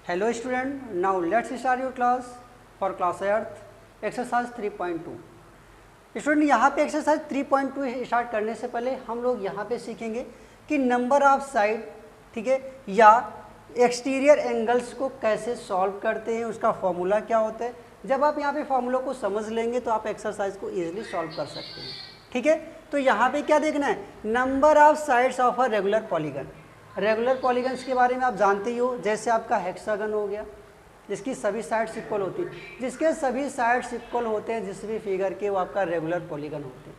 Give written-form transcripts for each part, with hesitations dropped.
Hello student, now let's start your class for class 8th exercise 3.2। Student यहाँ पे exercise 3.2 start करने से पहले हम लोग यहाँ पे सीखेंगे कि नंबर ऑफ साइड, ठीक है, या एक्सटीरियर एंगल्स को कैसे सॉल्व करते हैं, उसका फॉर्मूला क्या होता है। जब आप यहाँ पे फॉर्मूला को समझ लेंगे तो आप एक्सरसाइज को इजीली सॉल्व कर सकते हैं, ठीक है। तो यहाँ पे क्या देखना है, number of sides of a regular polygon. Regular polygons के बारे में आप जानते ही हो, जैसे आपका हेक्सागन हो गया जिसकी सभी साइड्स इक्वल होती है, जिसके सभी साइड्स इक्वल होते हैं जिस भी फिगर के, वो आपका रेगुलर पॉलीगन होते हैं,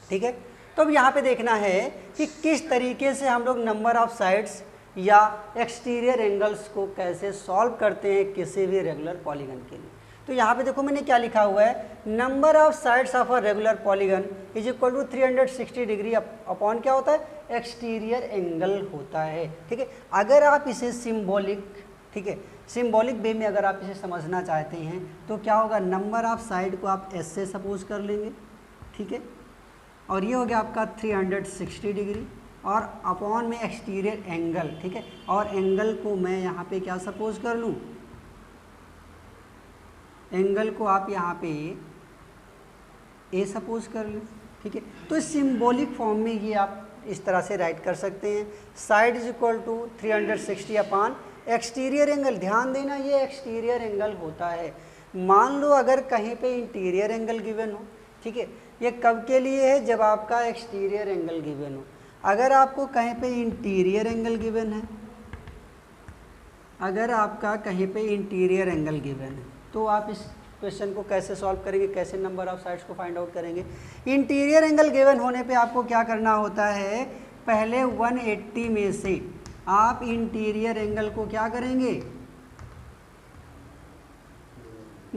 ठीक है। तो अब यहाँ पे देखना है कि किस तरीके से हम लोग नंबर ऑफ साइड्स या एक्सटीरियर एंगल्स को कैसे सॉल्व करते हैं किसी भी रेगुलर पॉलीगन के लिए। तो यहाँ पे देखो मैंने क्या लिखा हुआ है, number of sides of a regular polygon is equal to 360 degree upon क्या होता है, एक्सटीरियर एंगल होता है, ठीक है। अगर आप इसे सिंबॉलिक, ठीक है, सिंबॉलिक वे में अगर आप इसे समझना चाहते हैं तो क्या होगा, नंबर ऑफ साइड को आप एस से सपोज कर लेंगे, ठीक है, और ये हो गया आपका 360 डिग्री और अपॉन में एक्सटीरियर एंगल, ठीक है, और एंगल को मैं यहाँ पे क्या सपोज कर लूँ, एंगल को आप यहाँ पे ए सपोज कर लें, ठीक है। तो सिंबॉलिक फॉर्म में ये आप इस तरह से राइट कर सकते हैं, side is equal to 360 upon exterior angle. ध्यान देना ये एक्सटीरियर एंगल होता है। मान लो अगर कहीं पे इंटीरियर एंगल गिवन हो, ठीक है, ये कब के लिए है, जब आपका एक्सटीरियर एंगल गिवन हो। अगर आपको कहीं पे इंटीरियर एंगल गिवन है, अगर आपका कहीं पे इंटीरियर एंगल गिवन है तो आप इस क्वेश्चन को कैसे सॉल्व करेंगे, कैसे नंबर ऑफ साइड्स को फाइंड आउट करेंगे। इंटीरियर एंगल गिवन होने पे आपको क्या करना होता है, पहले 180 में से आप इंटीरियर एंगल को क्या करेंगे,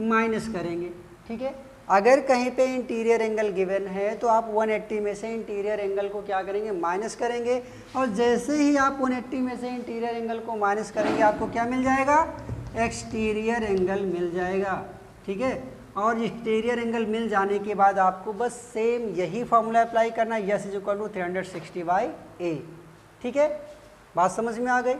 माइनस करेंगे, ठीक है। अगर कहीं पे इंटीरियर एंगल गिवन है तो आप 180 में से इंटीरियर एंगल को क्या करेंगे, माइनस करेंगे, और जैसे ही आप 180 में से इंटीरियर एंगल को माइनस करेंगे आपको क्या मिल जाएगा, एक्सटीरियर एंगल मिल जाएगा, ठीक है। और एक्सटीरियर एंगल मिल जाने के बाद आपको बस सेम यही फॉर्मूला अप्लाई करना है, S is equal to 360 by a, ठीक है। बात समझ में आ गई।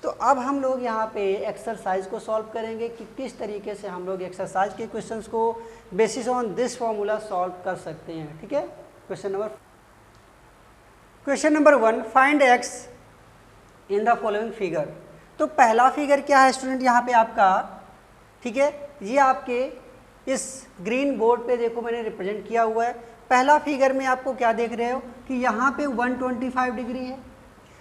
तो अब हम लोग यहाँ पे एक्सरसाइज को सॉल्व करेंगे कि किस तरीके से हम लोग एक्सरसाइज के क्वेश्चंस को basis on this formula solve कर सकते हैं, ठीक है। Question number 1, find x in the following figure. तो पहला फिगर क्या है स्टूडेंट यहाँ पे आपका, ठीक है, ये आपके इस ग्रीन बोर्ड पे देखो मैंने रिप्रेजेंट किया हुआ है। पहला फिगर में आपको क्या देख रहे हो कि यहाँ पे 125 डिग्री है,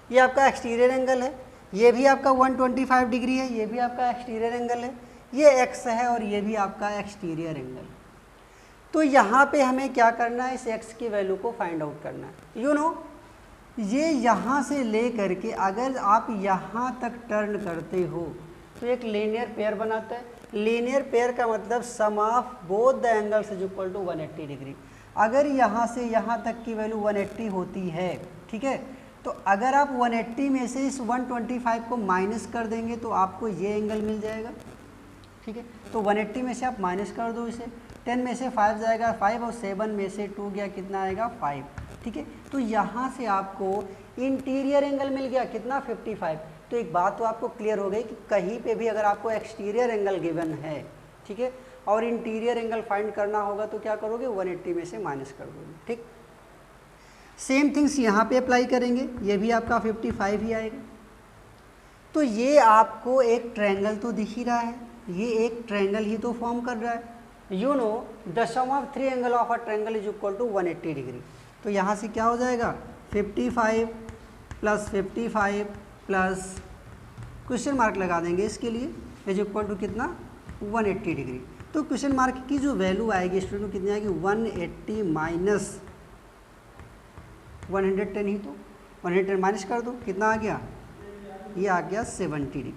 ये आपका एक्सटीरियर एंगल है, ये भी आपका 125 डिग्री है, ये भी आपका एक्सटीरियर एंगल है, ये एक्स है और ये भी आपका एक्सटीरियर एंगल। तो यहाँ पे हमें क्या करना है, इस एक्स की वैल्यू को फाइंड आउट करना है। यू नो ये यहाँ से ले करके अगर आप यहाँ तक टर्न करते हो तो एक लीनियर पेयर बनाता है। लीनियर पेयर का मतलब sum of both the angles is equal to 180 degree. अगर यहाँ से यहाँ तक की वैल्यू 180 होती है, ठीक है, तो अगर आप 180 में से इस 125 को माइनस कर देंगे तो आपको ये एंगल मिल जाएगा, ठीक है। तो 180 में से आप माइनस कर दो इसे, 10 में से 5 जाएगा 5 और 7 में से 2 गया, कितना आएगा 5, ठीक है। तो यहाँ से आपको इंटीरियर एंगल मिल गया कितना 55। तो एक बात तो आपको क्लियर हो गई कि कहीं पे भी अगर आपको एक्सटीरियर एंगल गिवन है, ठीक है, और इंटीरियर एंगल फाइंड करना होगा तो क्या करोगे, 180 में से माइनस कर दोगे, ठीक। सेम थिंग्स यहाँ पे अप्लाई करेंगे, ये भी आपका 55 ही आएगा। तो ये आपको एक ट्रायंगल तो दिख ही रहा है, ये एक ट्रायंगल ही तो फॉर्म कर रहा है। You know the sum of 3 angle of a triangle is equal to 180 degree. तो यहाँ से क्या हो जाएगा, 55 प्लस 55 प्लस क्वेश्चन मार्क लगा देंगे इसके लिए, इज इक्वल टू कितना 180 डिग्री। तो क्वेश्चन मार्क की जो वैल्यू आएगी स्टूडेंट कितनी आएगी, 180 माइनस 110 ही, तो 110 माइनस कर दो, कितना आ गया, ये आ गया 70 डिग्री,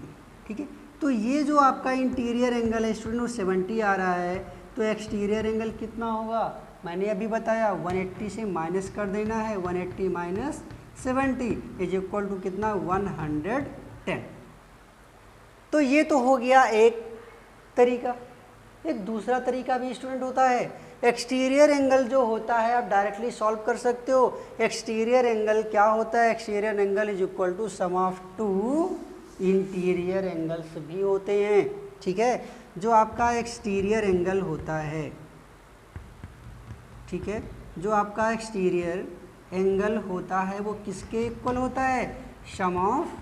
ठीक है। तो ये जो आपका इंटीरियर एंगल है स्टूडेंट वो 70 आ रहा है, तो एक्सटीरियर एंगल कितना होगा, मैंने अभी बताया 180 से माइनस कर देना है, 180 माइनस 70 इज इक्वल टू कितना 110। तो ये तो हो गया एक तरीका। एक दूसरा तरीका भी स्टूडेंट होता है, एक्सटीरियर एंगल जो होता है आप डायरेक्टली सॉल्व कर सकते हो। एक्सटीरियर एंगल क्या होता है, exterior angle is equal to sum of 2 interior angles भी होते हैं, ठीक है। जो आपका एक्सटीरियर एंगल होता है, ठीक है, जो आपका एक्सटीरियर एंगल होता है वो किसके इक्वल होता है, sum of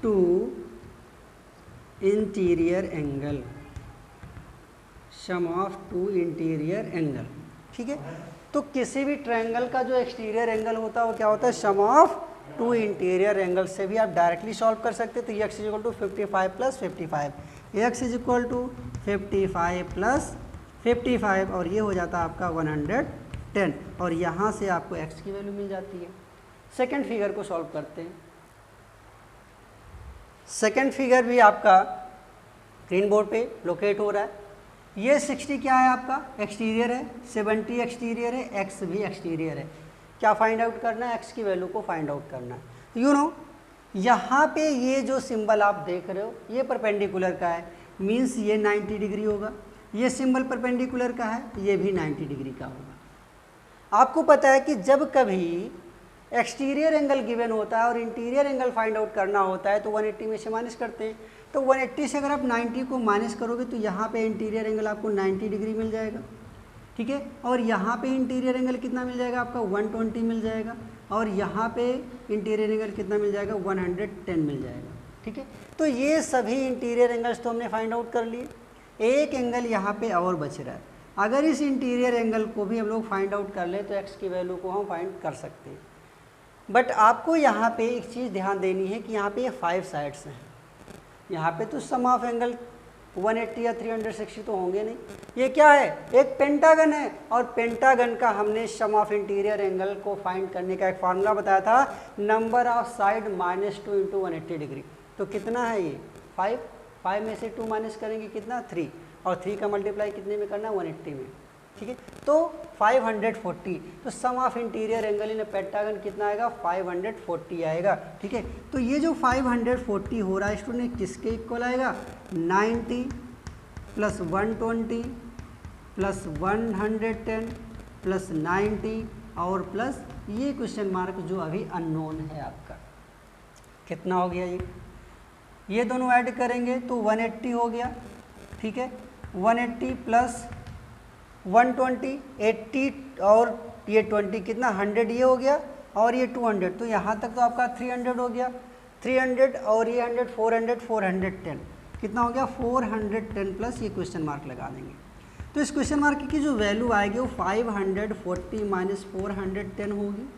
two interior angle, sum of two interior angle, ठीक है। तो किसी भी ट्रायंगल का जो एक्सटीरियर एंगल होता है वो क्या होता है, sum of two interior angle से भी आप डायरेक्टली सॉल्व कर सकते हैं। तो x is equal to 55 plus 55, x is equal to 55 plus 55 और ये हो जाता है आपका 110 और यहाँ से आपको x की वैल्यू मिल जाती है। सेकेंड फिगर को सॉल्व करते हैं। सेकेंड फिगर भी आपका ग्रीन बोर्ड पे लोकेट हो रहा है। ये 60 क्या है आपका एक्सटीरियर है, 70 एक्सटीरियर है, x भी एक्सटीरियर है। क्या फाइंड आउट करना है, x की वैल्यू को फाइंड आउट करना है। यू नो यहाँ पे ये जो सिंबल आप देख रहे हो ये परपेंडिकुलर का है, मीन्स ये 90 डिग्री होगा। ये सिंबल परपेंडिकुलर का है, ये भी 90 डिग्री का होगा। आपको पता है कि जब कभी एक्सटीरियर एंगल गिवन होता है और इंटीरियर एंगल फाइंड आउट करना होता है तो 180 में से माइनस करते हैं। तो 180 से अगर आप 90 को माइनस करोगे तो यहाँ पे इंटीरियर एंगल आपको 90 डिग्री मिल जाएगा, ठीक है। और यहाँ पे इंटीरियर एंगल कितना मिल जाएगा आपका 120 मिल जाएगा और यहाँ पे इंटीरियर एंगल कितना मिल जाएगा 110 मिल जाएगा, ठीक है। तो ये सभी इंटीरियर एंगल्स तो हमने फाइंड आउट कर लिए। एक एंगल यहाँ पे और बच रहा है। अगर इस इंटीरियर एंगल को भी हम लोग फाइंड आउट कर लें तो एक्स की वैल्यू को हम फाइंड कर सकते हैं। बट आपको यहाँ पे एक चीज़ ध्यान देनी है कि यहाँ पे ये 5 साइड्स हैं। यहाँ पे तो सम ऑफ एंगल 180 या 360 तो होंगे नहीं। ये क्या है, एक पेंटागन है और पेंटागन का हमने सम ऑफ इंटीरियर एंगल को फाइंड करने का एक फार्मूला बताया था, number of side -2 into 180 degree. तो कितना है ये 5 में से 2 माइनस करेंगे कितना 3 और 3 का मल्टीप्लाई कितने में करना 180 में, ठीक है। तो 540, तो sum of interior angle in pentagon कितना आएगा 540 आएगा, ठीक है। तो ये जो 540 हो रहा है स्टूडेंट किसके इक्वल आएगा 90 प्लस 120 प्लस 110 प्लस 90 और प्लस ये क्वेश्चन मार्क जो अभी अननोन है आपका, कितना हो गया ये दोनों ऐड करेंगे तो 180 हो गया, ठीक है। 180 प्लस 120 80 और ये 20 कितना 100 ये हो गया और ये 200, तो यहाँ तक तो आपका 300 हो गया। 300 और ये 100 400 410 कितना हो गया 410 प्लस ये क्वेश्चन मार्क लगा देंगे। तो इस क्वेश्चन मार्क की जो वैल्यू आएगी वो 540 माइनस 410 होगी।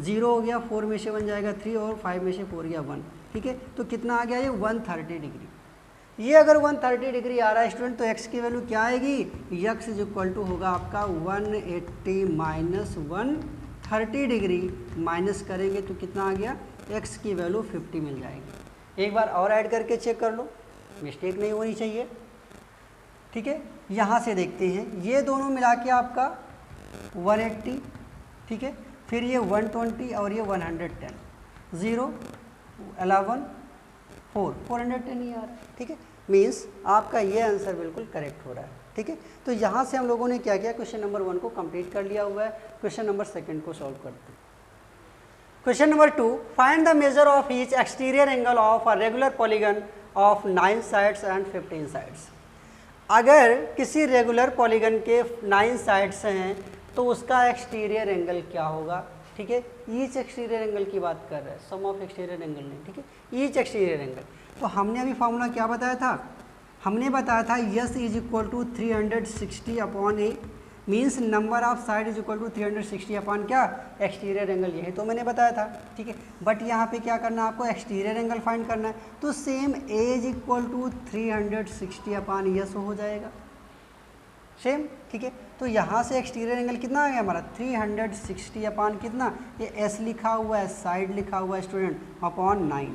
0 हो गया, 4 में से 1 जाएगा 3 और 5 में से 4 गया 1, ठीक है। तो कितना आ गया ये 130 डिग्री। ये अगर 130 डिग्री आ रहा है स्टूडेंट तो x की वैल्यू क्या आएगी, x इज इक्वल टू होगा आपका 180 माइनस 130 डिग्री माइनस करेंगे तो कितना आ गया x की वैल्यू 50 मिल जाएगी। एक बार और ऐड करके चेक कर लो, मिस्टेक नहीं होनी चाहिए, ठीक है। यहाँ से देखते हैं ये दोनों मिला के आपका 180, ठीक है, फिर ये 120 और ये 110, 0 11 4 410 ही आ रहा है, ठीक है। मीन्स आपका ये आंसर बिल्कुल करेक्ट हो रहा है, ठीक है। तो यहाँ से हम लोगों ने क्या किया, क्वेश्चन नंबर 1 को कंप्लीट कर लिया हुआ है। क्वेश्चन नंबर 2 को सॉल्व करते हैं। Question number 2, find the measure of each exterior angle of a regular polygon of 9 sides and 15 sides. अगर किसी रेगुलर पॉलीगन के 9 साइड्स हैं तो उसका एक्सटीरियर एंगल क्या होगा, ठीक है। ईच एक्सटीरियर एंगल की बात कर रहे हैं, सम ऑफ एक्सटीरियर एंगल नहीं, ठीक है, ईच एक्सटीरियर एंगल। तो हमने अभी फॉर्मूला क्या बताया था, हमने बताया था S is equal to 360 upon A, means number of side is equal to 360 upon क्या एक्सटीरियर एंगल, यही तो मैंने बताया था, ठीक है। बट यहाँ पे क्या करना है आपको एक्सटीरियर एंगल फाइंड करना है, तो same A is equal to 360 upon S हो जाएगा सेम, ठीक है। तो यहाँ से एक्सटीरियर एंगल कितना आ गया हमारा 360 अपॉन कितना, ये एस लिखा हुआ है, साइड लिखा हुआ है स्टूडेंट, अपॉन 9,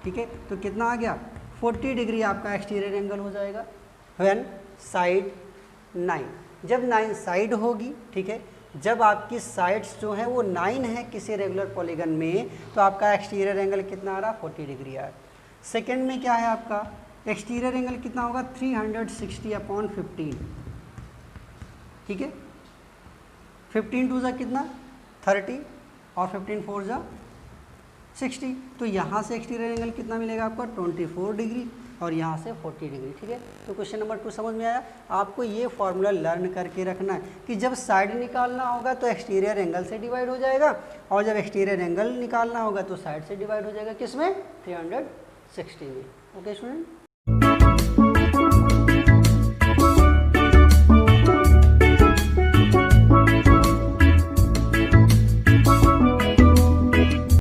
ठीक है। तो कितना आ गया 40 डिग्री आपका एक्सटीरियर एंगल हो जाएगा व्हेन साइड 9, जब 9 साइड होगी, ठीक है। जब आपकी साइड्स जो हैं वो 9 है किसी रेगुलर पॉलीगन में तो आपका एक्सटीरियर एंगल कितना आ रहा 40 डिग्री आ रहा है। सेकेंड में क्या है आपका एक्सटीरियर एंगल कितना होगा 360 अपॉन 15, ठीक है। 15 2 जा कितना 30 और 15 4 जा 60, तो यहाँ से एक्सटीरियर एंगल कितना मिलेगा आपका 24 डिग्री और यहाँ से 40 डिग्री। ठीक है, तो क्वेश्चन नंबर 2 समझ में आया। आपको ये फॉर्मूला लर्न करके रखना है कि जब साइड निकालना होगा तो एक्सटीरियर एंगल से डिवाइड हो जाएगा, और जब एक्सटीरियर एंगल निकालना होगा तो साइड से डिवाइड हो जाएगा, किसमें 360 में। Okay student.